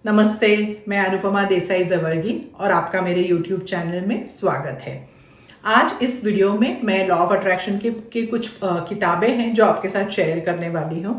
नमस्ते, मैं अनुपमा देसाई जवर्गी और आपका मेरे YouTube चैनल में स्वागत है। आज इस वीडियो में मैं लॉ ऑफ अट्रैक्शन के कुछ किताबें हैं जो आपके साथ शेयर करने वाली हूँ।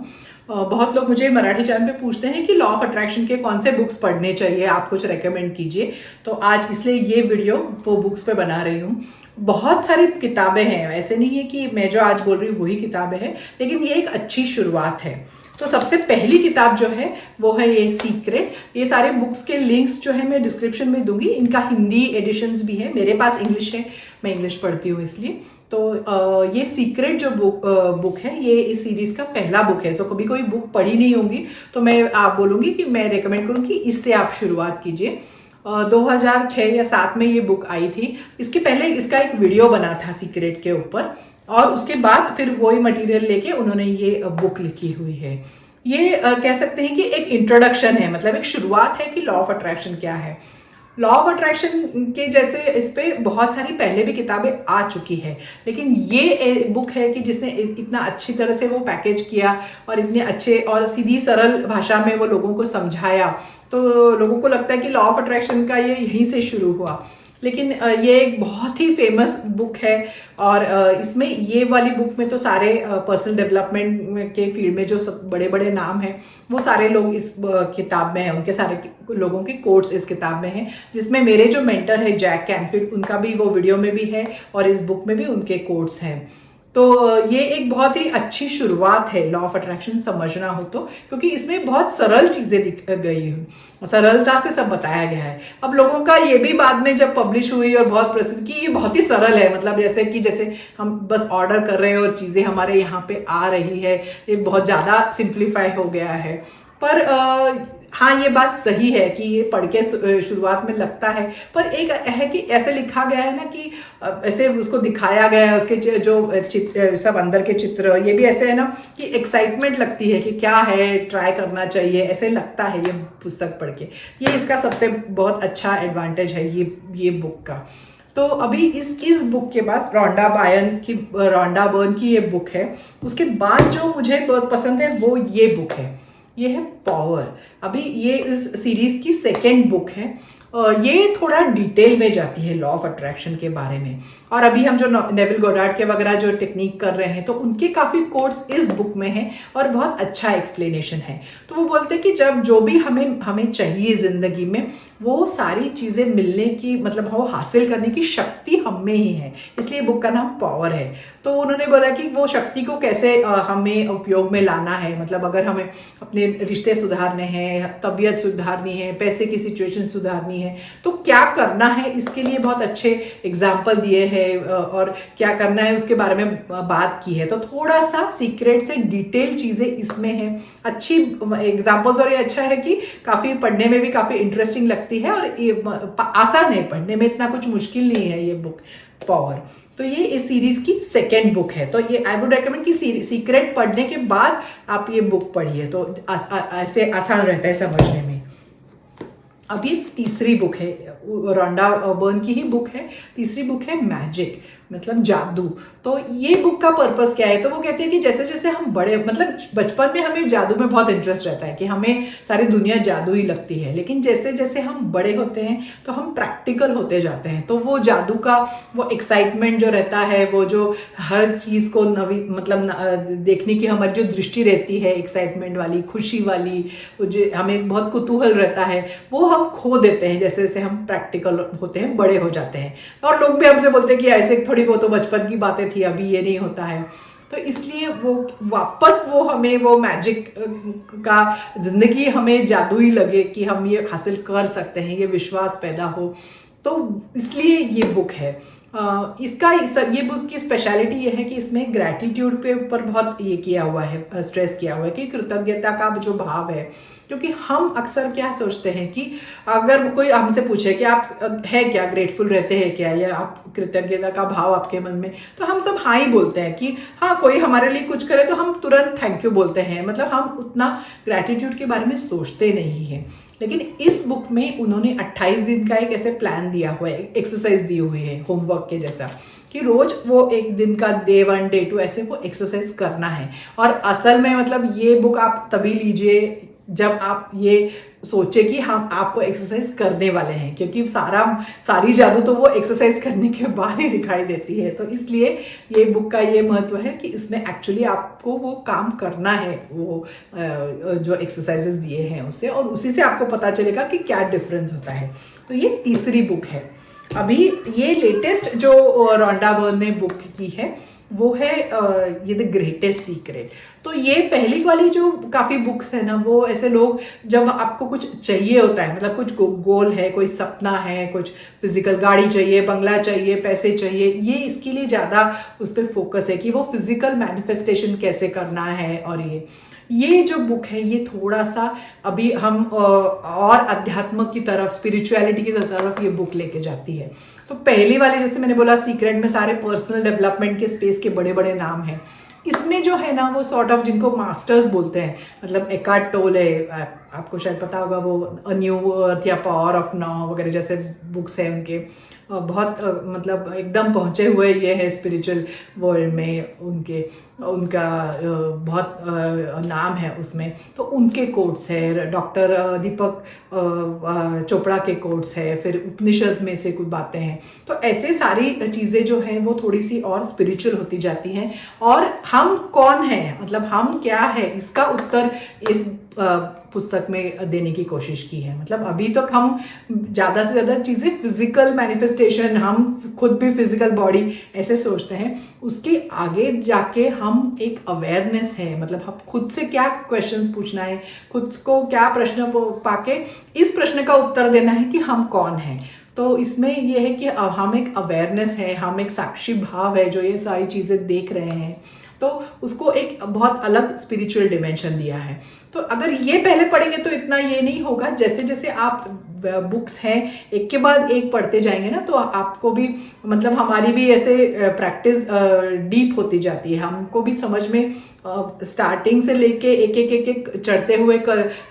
बहुत लोग मुझे मराठी चैनल पे पूछते हैं कि लॉ ऑफ अट्रैक्शन के कौन से बुक्स पढ़ने चाहिए, आप कुछ रेकमेंड कीजिए। तो आज इसलिए ये वीडियो वो बुक्स पे बना रही हूँ। बहुत सारी किताबें हैं, ऐसे नहीं है कि मैं जो आज बोल रही हूँ वही किताबें हैं, लेकिन ये एक अच्छी शुरुआत है। तो सबसे पहली किताब जो है वो है ये सीक्रेट। ये सारे बुक्स के लिंक्स जो है मैं डिस्क्रिप्शन में दूंगी। इनका हिंदी एडिशंस भी है, मेरे पास इंग्लिश है, मैं इंग्लिश पढ़ती हूँ इसलिए। तो ये सीक्रेट जो बुक है ये इस सीरीज का पहला बुक है। सो कभी कोई बुक पढ़ी नहीं होगी तो मैं आप बोलूँगी कि मैं रेकमेंड करूँगी इससे आप शुरुआत कीजिए। 2006 या 7 में ये बुक आई थी। इसके पहले इसका एक वीडियो बना था सीक्रेट के ऊपर, और उसके बाद फिर वही मटेरियल लेके उन्होंने ये बुक लिखी हुई है। ये कह सकते हैं कि एक इंट्रोडक्शन है, मतलब एक शुरुआत है कि लॉ ऑफ अट्रैक्शन क्या है। लॉ ऑफ अट्रैक्शन के जैसे इस पे बहुत सारी पहले भी किताबें आ चुकी है, लेकिन ये बुक है कि जिसने इतना अच्छी तरह से वो पैकेज किया और इतने अच्छे और सीधी सरल भाषा में वो लोगों को समझाया। तो लोगों को लगता है कि लॉ ऑफ अट्रैक्शन का ये यहीं से शुरू हुआ, लेकिन ये एक बहुत ही फेमस बुक है। और इसमें ये वाली बुक में तो सारे पर्सनल डेवलपमेंट के फील्ड में जो सब बड़े बड़े नाम हैं वो सारे लोग इस किताब में हैं। उनके सारे लोगों के कोट्स इस किताब में हैं, जिसमें मेरे जो मेंटर है जैक कैनफील्ड, उनका भी वो वीडियो में भी है और इस बुक में भी उनके कोट्स हैं। तो ये एक बहुत ही अच्छी शुरुआत है लॉ ऑफ अट्रैक्शन समझना हो तो, क्योंकि इसमें बहुत सरल चीजें दिख गई हैं, सरलता से सब बताया गया है। अब लोगों का ये भी बाद में जब पब्लिश हुई और बहुत प्रसिद्ध कि ये बहुत ही सरल है, मतलब जैसे हम बस ऑर्डर कर रहे हैं और चीजें हमारे यहाँ पे आ रही है, ये बहुत ज्यादा सिंप्लीफाई हो गया है। पर हाँ, ये बात सही है कि ये पढ़ के शुरुआत में लगता है, पर एक है कि ऐसे लिखा गया है ना कि ऐसे उसको दिखाया गया है, उसके जो चित्र सब अंदर के चित्र, ये भी ऐसे है ना कि एक्साइटमेंट लगती है कि क्या है, ट्राई करना चाहिए, ऐसे लगता है ये पुस्तक पढ़ के। ये इसका सबसे बहुत अच्छा एडवांटेज है ये बुक का। तो अभी इस बुक के बाद रोंडा बर्न की ये बुक है। उसके बाद जो मुझे बहुत पसंद है वो ये बुक है, ये है पावर। अभी ये इस सीरीज की सेकेंड बुक है। ये थोड़ा डिटेल में जाती है लॉ ऑफ अट्रैक्शन के बारे में, और अभी हम जो नेविल गोडार्ड के वगैरह जो टेक्निक कर रहे हैं तो उनके काफी कोट्स इस बुक में हैं और बहुत अच्छा एक्सप्लेनेशन है। तो वो बोलते हैं कि जब जो भी हमें चाहिए जिंदगी में, वो सारी चीजें मिलने की, मतलब वो हासिल करने की शक्ति हम में ही है, इसलिए बुक का नाम पावर है। तो उन्होंने बोला कि वो शक्ति को कैसे हमें उपयोग में लाना है, मतलब अगर हमें अपने रिश्ते सुधारने हैं, तबीयत सुधारनी है, पैसे की सिचुएशन सुधारनी है, तो क्या करना है, इसके लिए बहुत अच्छे एग्जाम्पल दिए हैं और क्या करना है उसके बारे में बात की है। तो थोड़ा सा सीक्रेट से डिटेल चीजें इसमें हैं, अच्छी एग्जाम्पल्स, और ये अच्छा है कि काफी पढ़ने में भी काफी इंटरेस्टिंग लगती है और ये आसान है पढ़ने में, इतना कुछ मुश्किल नहीं है ये बुक पावर। तो ये इस सीरीज की सेकेंड बुक है। तो ये आई वुड रेकमेंड कि सीक्रेट पढ़ने के बाद आप ये बुक पढ़िए, तो ऐसे आसान रहता है समझने में। अब ये तीसरी बुक है, रोंडा बर्न की ही बुक है। तीसरी बुक है मैजिक, मतलब जादू। तो ये बुक का पर्पस क्या है, तो वो कहते हैं कि जैसे जैसे हम बड़े, मतलब बचपन में हमें जादू में बहुत इंटरेस्ट रहता है कि हमें सारी दुनिया जादू ही लगती है, लेकिन जैसे जैसे हम बड़े होते हैं तो हम प्रैक्टिकल होते जाते हैं। तो वो जादू का वो एक्साइटमेंट जो रहता है, वो जो हर चीज को नवी, मतलब देखने की हमारी जो दृष्टि रहती है, एक्साइटमेंट वाली, खुशी वाली, वो जो हमें बहुत कुतूहल रहता है, वो हम खो देते हैं जैसे जैसे हम प्रैक्टिकल होते हैं, बड़े हो जाते हैं। और लोग भी हमसे बोलते हैं कि ऐसे थोड़ी बहुत तो बचपन की बातें थी, अभी ये नहीं होता है। तो इसलिए वो वापस वो हमें वो मैजिक का, जिंदगी हमें जादुई लगे कि हम ये हासिल कर सकते हैं, ये विश्वास पैदा हो, तो इसलिए ये बुक है। ये बुक की स्पेशलिटी ये है कि इसमें ग्रैटिट्यूड पे ऊपर बहुत ये किया हुआ है, स्ट्रेस किया हुआ है कि कृतज्ञता का जो भाव है। क्योंकि हम अक्सर क्या सोचते हैं कि अगर कोई हमसे पूछे कि आप है क्या, ग्रेटफुल रहते हैं क्या, या आप कृतज्ञता का भाव आपके मन में, तो हम सब हाँ ही बोलते हैं कि हाँ, कोई हमारे लिए कुछ करे तो हम तुरंत थैंक यू बोलते हैं, मतलब हम उतना ग्रैटिट्यूड के बारे में सोचते नहीं हैं। लेकिन इस बुक में उन्होंने 28 दिन का एक ऐसे प्लान दिया हुआ है, एक्सरसाइज दी हुई है होमवर्क के जैसा, कि रोज वो एक दिन का डे 1 डे 2 ऐसे वो एक्सरसाइज करना है। और असल में मतलब ये बुक आप तभी लीजिए जब आप ये सोचे कि हम आपको एक्सरसाइज करने वाले हैं, क्योंकि सारी जादू तो वो एक्सरसाइज करने के बाद ही दिखाई देती है। तो इसलिए ये बुक का ये महत्व है कि इसमें एक्चुअली आपको वो काम करना है, वो जो एक्सरसाइजेस दिए हैं उससे, और उसी से आपको पता चलेगा कि क्या डिफरेंस होता है। तो ये तीसरी बुक है। अभी ये लेटेस्ट जो रोंडा बर्न ने बुक की है वो है ये द ग्रेटेस्ट सीक्रेट। तो ये पहली वाली जो काफ़ी बुक्स है ना, वो ऐसे लोग जब आपको कुछ चाहिए होता है, मतलब कुछ गोल है, कोई सपना है, कुछ फिजिकल गाड़ी चाहिए, बंगला चाहिए, पैसे चाहिए, ये इसके लिए ज़्यादा उस पर फोकस है कि वो फिजिकल मैनिफेस्टेशन कैसे करना है। और ये जो बुक है ये थोड़ा सा अभी हम और अध्यात्म की तरफ, स्पिरिचुअलिटी की तरफ ये बुक लेके जाती है। तो पहली वाली जैसे मैंने बोला सीक्रेट में सारे पर्सनल डेवलपमेंट के स्पेस के बड़े बड़े नाम हैं। इसमें जो है ना वो सॉर्ट ऑफ जिनको मास्टर्स बोलते हैं, मतलब एकार्ट टोले, आपको शायद पता होगा, वो अ न्यू अर्थ या पावर ऑफ नाउ वगैरह जैसे बुक्स हैं उनके, बहुत मतलब एकदम पहुंचे हुए ये है स्पिरिचुअल वर्ल्ड में, उनका बहुत नाम है उसमें। तो उनके कोट्स है, डॉक्टर दीपक चोपड़ा के कोट्स है, फिर उपनिषद में से कुछ बातें हैं। तो ऐसे सारी चीज़ें जो हैं वो थोड़ी सी और स्पिरिचुअल होती जाती हैं। और हम कौन हैं, मतलब हम क्या है, इसका उत्तर इस पुस्तक में देने की कोशिश की है। मतलब अभी तक हम ज़्यादा से ज़्यादा चीज़ें फिजिकल मैनिफेस्टेशन, हम खुद भी फिजिकल बॉडी ऐसे सोचते हैं, उसके आगे जाके हम एक अवेयरनेस है, मतलब हम खुद से क्या क्वेश्चंस पूछना है, खुद को क्या प्रश्न पाके इस प्रश्न का उत्तर देना है कि हम कौन हैं। तो इसमें यह है कि हम एक अवेयरनेस है, हम एक साक्षी भाव है जो ये सारी चीज़ें देख रहे हैं, तो उसको एक बहुत अलग स्पिरिचुअल डिमेंशन दिया है। तो अगर ये पहले पढ़ेंगे तो इतना ये नहीं होगा, जैसे जैसे आप बुक्स हैं एक के बाद एक पढ़ते जाएंगे ना, तो आपको भी, मतलब हमारी भी ऐसे प्रैक्टिस डीप होती जाती है, हमको भी समझ में स्टार्टिंग से लेके एक एक चढ़ते हुए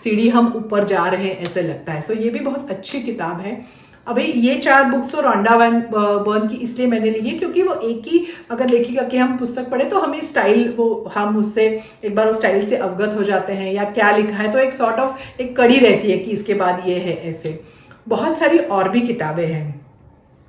सीढ़ी हम ऊपर जा रहे हैं ऐसे लगता है। सो ये भी बहुत अच्छी किताब है। अभी ये 4 बुक्स तो रोंडा बर्न की इसलिए मैंने ली है क्योंकि वो एक ही अगर लेखिका की हम पुस्तक पढ़े तो हमें स्टाइल, वो हम उससे एक बार उस स्टाइल से अवगत हो जाते हैं या क्या लिखा है, तो एक सॉर्ट ऑफ एक कड़ी रहती है कि इसके बाद ये है। ऐसे बहुत सारी और भी किताबें हैं।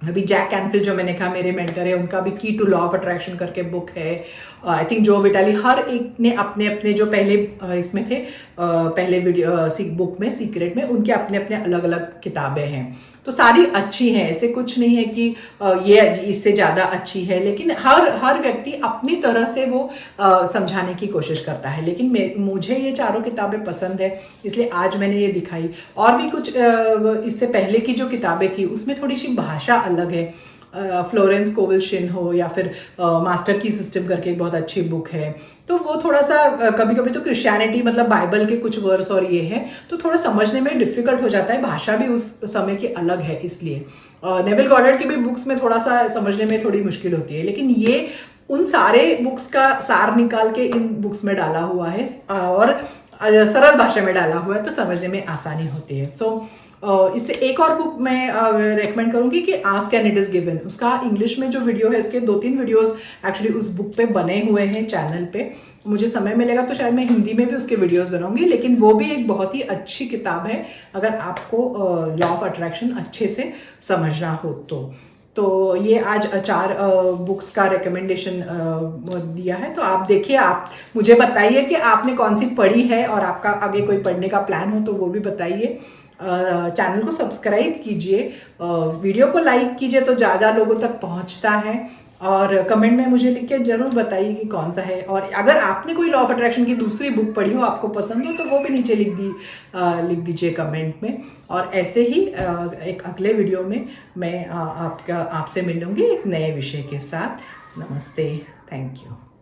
अभी जैक कैनफिल्ड जो मैंने कहा मेरे मेंटर है, उनका भी की टू लॉ ऑफ अट्रैक्शन करके बुक है। आई थिंक जो विटाली, हर एक ने अपने अपने जो पहले इसमें थे, पहले वीडियो बुक में सीक्रेट में, उनके अपने अपने अलग अलग किताबें हैं। तो सारी अच्छी हैं, ऐसे कुछ नहीं है कि ये इससे ज़्यादा अच्छी है, लेकिन हर व्यक्ति अपनी तरह से वो समझाने की कोशिश करता है। लेकिन मुझे ये चारों किताबें पसंद है, इसलिए आज मैंने ये दिखाई। और भी कुछ इससे पहले की जो किताबें थी उसमें थोड़ी सी भाषा अलग है। फ्लोरेंस कोवल शिन हो या फिर मास्टर की सिस्टम करके एक बहुत अच्छी बुक है, तो वो थोड़ा सा कभी कभी तो क्रिश्चियनिटी, मतलब बाइबल के कुछ वर्स और ये है, तो थोड़ा समझने में डिफिकल्ट हो जाता है, भाषा भी उस समय की अलग है इसलिए। नेविल गॉडर्ड की भी बुक्स में थोड़ा सा समझने में थोड़ी मुश्किल होती है, लेकिन ये उन सारे बुक्स का सार निकाल के इन बुक्स में डाला हुआ है और सरल भाषा में डाला हुआ है, तो समझने में आसानी होती है। सो इससे एक और बुक मैं रेकमेंड करूंगी कि ask and it is given. उसका इंग्लिश में जो वीडियो है, उसके 2-3 वीडियोस एक्चुअली उस बुक पे बने हुए हैं चैनल पे। मुझे समय मिलेगा तो शायद मैं हिंदी में भी उसके वीडियोस बनाऊंगी, लेकिन वो भी एक बहुत ही अच्छी किताब है अगर आपको लॉ ऑफ अट्रैक्शन अच्छे से समझना हो तो ये आज 4 बुक्स का रिकमेंडेशन दिया है। तो आप देखिए, आप मुझे बताइए कि आपने कौन सी पढ़ी है और आपका आगे कोई पढ़ने का प्लान हो तो वो भी बताइए। चैनल को सब्सक्राइब कीजिए, वीडियो को लाइक कीजिए तो ज़्यादा लोगों तक पहुंचता है, और कमेंट में मुझे लिख के जरूर बताइए कि कौन सा है। और अगर आपने कोई लॉ ऑफ अट्रैक्शन की दूसरी बुक पढ़ी हो, आपको पसंद हो, तो वो भी नीचे लिख दीजिए कमेंट में। और ऐसे ही एक अगले वीडियो में मैं आपसे मिलूंगी एक नए विषय के साथ। नमस्ते, थैंक यू।